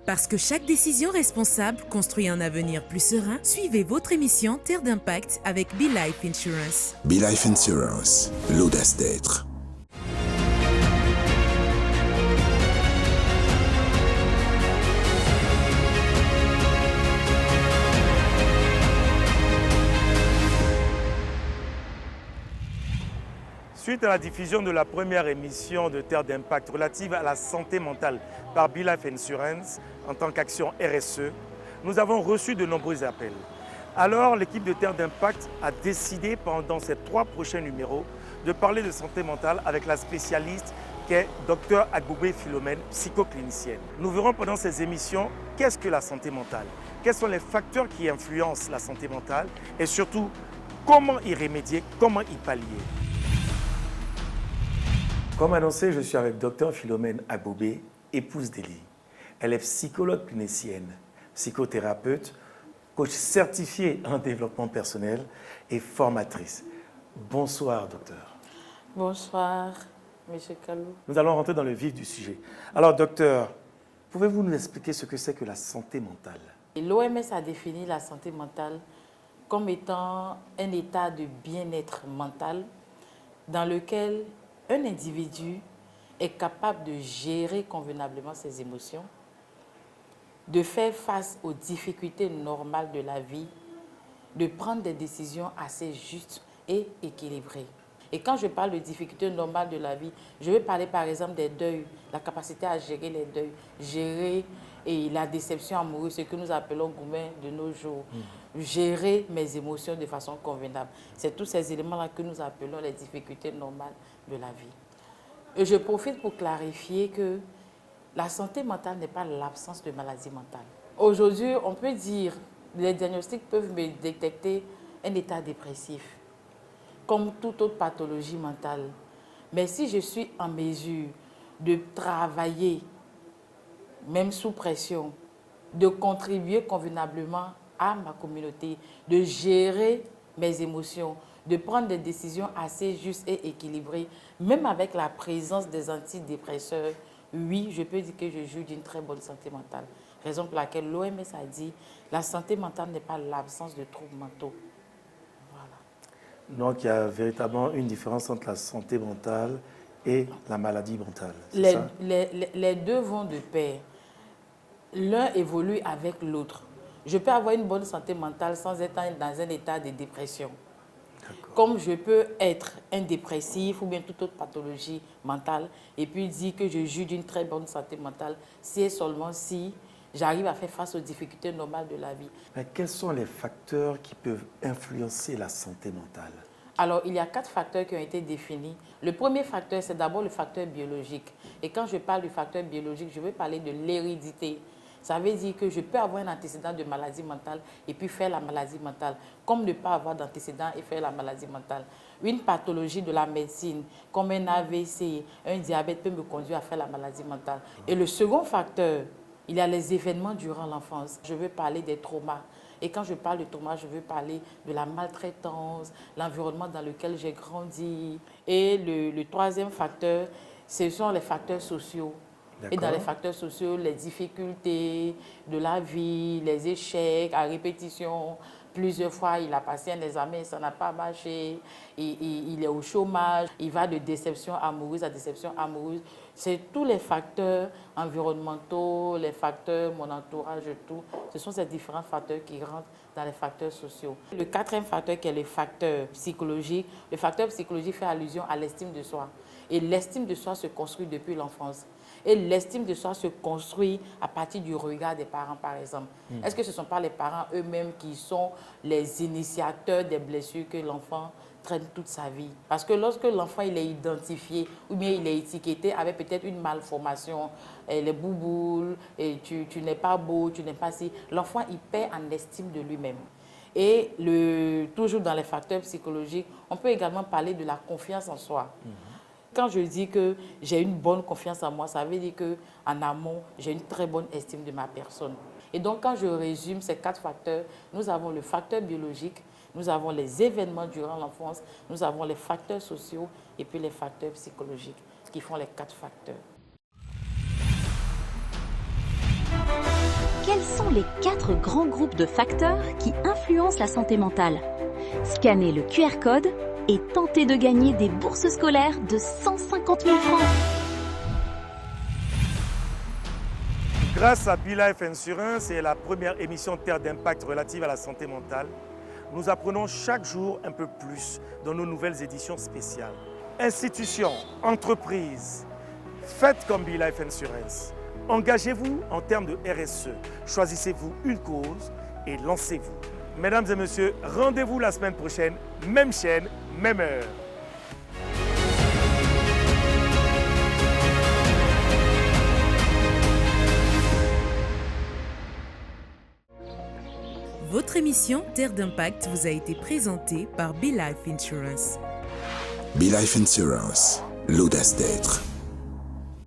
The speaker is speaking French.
Parce que chaque décision responsable construit un avenir plus serein, suivez votre émission Terre d'Impact avec Be Life Insurance. Be Life Insurance, l'audace d'être. Suite à la diffusion de la première émission de Terre d'Impact relative à la santé mentale par Be Life Insurance en tant qu'action RSE, nous avons reçu de nombreux appels. Alors, l'équipe de Terre d'Impact a décidé pendant ces 3 prochains numéros de parler de santé mentale avec la spécialiste qu'est Dr Agboubé Philomène, psychoclinicienne. Nous verrons pendant ces émissions qu'est-ce que la santé mentale, quels sont les facteurs qui influencent la santé mentale et surtout comment y remédier, comment y pallier. Comme annoncé, je suis avec Dr Philomène Agboubé, épouse d'Élie. Elle est psychologue clinicienne, psychothérapeute, coach certifié en développement personnel et formatrice. Bonsoir, docteur. Bonsoir, M. Kalou. Nous allons rentrer dans le vif du sujet. Alors, docteur, pouvez-vous nous expliquer ce que c'est que la santé mentale? L'OMS a défini la santé mentale comme étant un état de bien-être mental dans lequel un individu est capable de gérer convenablement ses émotions, de faire face aux difficultés normales de la vie, de prendre des décisions assez justes et équilibrées. Et quand je parle de difficultés normales de la vie, je vais parler par exemple des deuils, la capacité à gérer les deuils, gérer la déception amoureuse, ce que nous appelons gourmet de nos jours, gérer mes émotions de façon convenable. C'est tous ces éléments-là que nous appelons les difficultés normales de la vie. Et je profite pour clarifier que la santé mentale n'est pas l'absence de maladie mentale. Aujourd'hui, on peut dire, les diagnostics peuvent me détecter un état dépressif, comme toute autre pathologie mentale. Mais si je suis en mesure de travailler, même sous pression, de contribuer convenablement à ma communauté, de gérer mes émotions, de prendre des décisions assez justes et équilibrées, même avec la présence des antidépresseurs, oui, je peux dire que je joue d'une très bonne santé mentale. Raison pour laquelle l'OMS a dit la santé mentale n'est pas l'absence de troubles mentaux. Voilà. Donc, il y a véritablement une différence entre la santé mentale et la maladie mentale. Les deux vont de pair. L'un évolue avec l'autre. Je peux avoir une bonne santé mentale sans être dans un état de dépression. Comme je peux être un dépressif ou bien toute autre pathologie mentale et puis dire que je juge d'une très bonne santé mentale, si et seulement si j'arrive à faire face aux difficultés normales de la vie. Mais quels sont les facteurs qui peuvent influencer la santé mentale? Alors, il y a 4 facteurs qui ont été définis. Le premier facteur, c'est d'abord le facteur biologique. Et quand je parle du facteur biologique, je veux parler de l'hérédité. Ça veut dire que je peux avoir un antécédent de maladie mentale et puis faire la maladie mentale, comme ne pas avoir d'antécédent et faire la maladie mentale. Une pathologie de la médecine, comme un AVC, un diabète peut me conduire à faire la maladie mentale. Et le second facteur, il y a les événements durant l'enfance. Je veux parler des traumas. Et quand je parle de trauma, je veux parler de la maltraitance, l'environnement dans lequel j'ai grandi. Et le troisième facteur, ce sont les facteurs sociaux. Et dans les facteurs sociaux, les difficultés de la vie, les échecs à répétition. Plusieurs fois, il a passé un examen, ça n'a pas marché. Il est au chômage. Il va de déception amoureuse à déception amoureuse. C'est tous les facteurs environnementaux, les facteurs, mon entourage, tout. Ce sont ces différents facteurs qui rentrent dans les facteurs sociaux. Le quatrième facteur qui est le facteur psychologique. Le facteur psychologique fait allusion à l'estime de soi. Et l'estime de soi se construit depuis l'enfance. Et l'estime de soi se construit à partir du regard des parents, par exemple. Est-ce que ce ne sont pas les parents eux-mêmes qui sont les initiateurs des blessures que l'enfant traîne toute sa vie? Parce que lorsque l'enfant il est identifié ou bien il est étiqueté avec peut-être une malformation, les bouboules, et tu n'es pas beau, tu n'es pas si, l'enfant il perd en estime de lui-même. Et toujours dans les facteurs psychologiques, on peut également parler de la confiance en soi. Quand je dis que j'ai une bonne confiance en moi, ça veut dire qu'en amont, j'ai une très bonne estime de ma personne. Et donc, quand je résume ces 4 facteurs, nous avons le facteur biologique, nous avons les événements durant l'enfance, nous avons les facteurs sociaux et puis les facteurs psychologiques qui font les 4 facteurs. Quels sont les 4 grands groupes de facteurs qui influencent la santé mentale? Scannez le QR code et tentez de gagner des bourses scolaires de 150 000 francs. Grâce à BeLife Insurance et la première émission Terre d'Impact relative à la santé mentale, nous apprenons chaque jour un peu plus dans nos nouvelles éditions spéciales. Institutions, entreprises, faites comme BeLife Insurance. Engagez-vous en termes de RSE. Choisissez-vous une cause et lancez-vous. Mesdames et messieurs, rendez-vous la semaine prochaine, même chaîne, même heure. Votre émission Terre d'Impact vous a été présentée par BeLife Insurance. BeLife Insurance, l'audace d'être.